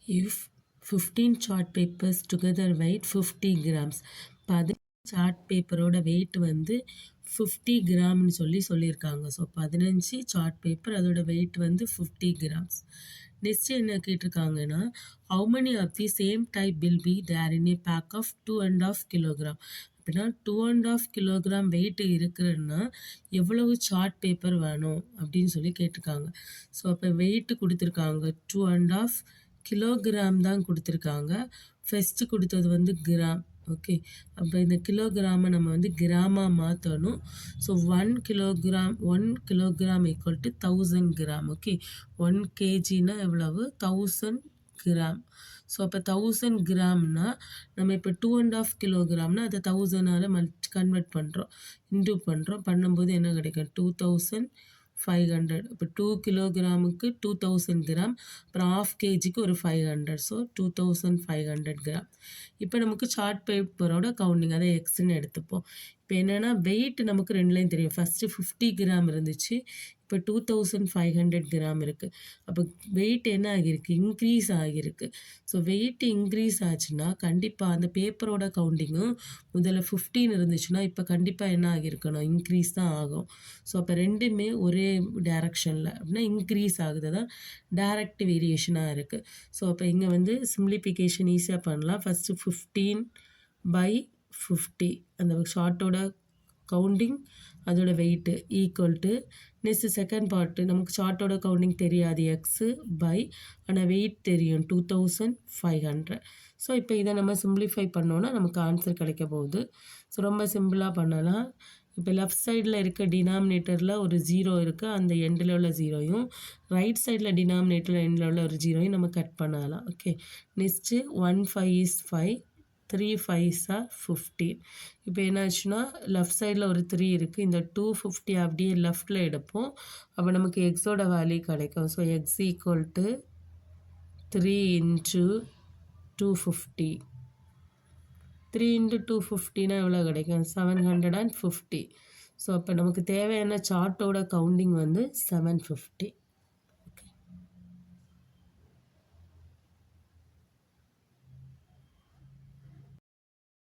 If 15 chart papers together weigh 50 grams, 15 chart பேப்பரோட weight வந்து 50 கிராம்னு சொல்லியிருக்காங்க. ஸோ 15 சார்ட் பேப்பர் அதோட வெயிட் வந்து 50 கிராம்ஸ். நெக்ஸ்ட் என்ன கேட்டிருக்காங்கன்னா, how many of the same type will be there in a bag of 2.5 kilogram. அப்படின்னா 2.5 kilogram wait இருக்குன்னா எவ்வளவு சார்ட் பேப்பர் வேணும் அப்படின்னு சொல்லி கேட்டிருக்காங்க. ஸோ அப்போ வெயிட் கொடுத்துருக்காங்க 2.5 கிலோகிராம் தான் கொடுத்துருக்காங்க. ஃபஸ்ட்டு கொடுத்தது வந்து கிராம். ஓகே, அப்போ இந்த கிலோகிராமை நம்ம வந்து கிராமாக மாற்றணும். So 1 kilogram equal to 1000 gram. Okay, 1 கேஜினா எவ்வளவு? 1000 கிராம். ஸோ அப்போ 1000 கிராம்னா நம்ம இப்போ 2.5 கிலோகிராம்னா அதை 1000ஆல் கன்வெர்ட் பண்ணுறோம், இன்டூ பண்ணுறோம். பண்ணும்போது என்ன கிடைக்கும்? 2500. இப்போ 2 கிலோகிராமுக்கு 2000 கிராம், அப்புறம் ½ கேஜிக்கு ஒரு 500. So 2500 gram. இப்போ நமக்கு சார்ட் பேப்பரோட கவுண்டிங், அதை எக்ஸ்ன்னு எடுத்துப்போம். இப்போ என்னென்னா வெயிட் நமக்கு ரெண்டுலேயும் தெரியும். ஃபஸ்ட்டு 50 கிராம் இருந்துச்சு, இப்போ 2500 கிராம் இருக்குது. அப்போ வெயிட் என்ன ஆகியிருக்கு? இன்க்ரீஸ் ஆகியிருக்கு. ஸோ வெயிட் இன்க்ரீஸ் ஆச்சுன்னா கண்டிப்பாக அந்த பேப்பரோட கவுண்டிங்கும் முதல்ல 15 இருந்துச்சுன்னா இப்போ கண்டிப்பாக என்ன ஆகியிருக்கணும்? இன்க்ரீஸ் தான் ஆகும். ஸோ அப்போ ரெண்டுமே ஒரே டைரக்ஷனில் அப்படின்னா இன்க்ரீஸ் ஆகுது தான் டைரக்ட் வேரியேஷனாக இருக்குது. ஸோ அப்போ இங்கே வந்து சிம்பிளிஃபிகேஷன் ஈஸியாக பண்ணலாம். ஃபஸ்ட்டு 15/50 அந்த ஷார்ட்டோட கவுண்டிங் அதோட weight equal to next second part நமக்கு சார்ட்டோட கவுண்டிங் தெரியாது, எக்ஸு பை ஆனால் வெயிட் தெரியும் 2500. ஸோ இப்போ இதை நம்ம சிம்பிளிஃபை பண்ணோன்னா நமக்கு ஆன்சர் கிடைக்க போகுது. ஸோ ரொம்ப சிம்பிளாக பண்ணலாம். இப்போ லெஃப்ட் சைடில் இருக்க டினாமினேட்டரில் ஒரு 0 இருக்குது, அந்த எண்டில் உள்ள 0யும் ரைட் சைடில் டினாமினேட்டரில் எண்டில் உள்ள ஒரு 0யும் நம்ம கட் பண்ணலாம். Okay, next 1 5 is 5, 3 5s are 15. இப்போ என்னாச்சுன்னா லெஃப்ட் சைடில் ஒரு 3 இருக்குது, இந்த 250 அப்படியே லெஃப்டில் எடுப்போம். அப்போ நமக்கு எக்ஸோட வேல்யூ கிடைக்கும். So X equal to 3 × 250. 3 × 250னா எவ்வளோ கிடைக்கும்? 750. ஸோ அப்போ நமக்கு தேவையான சார்ட்டோட கவுண்டிங் வந்து 750.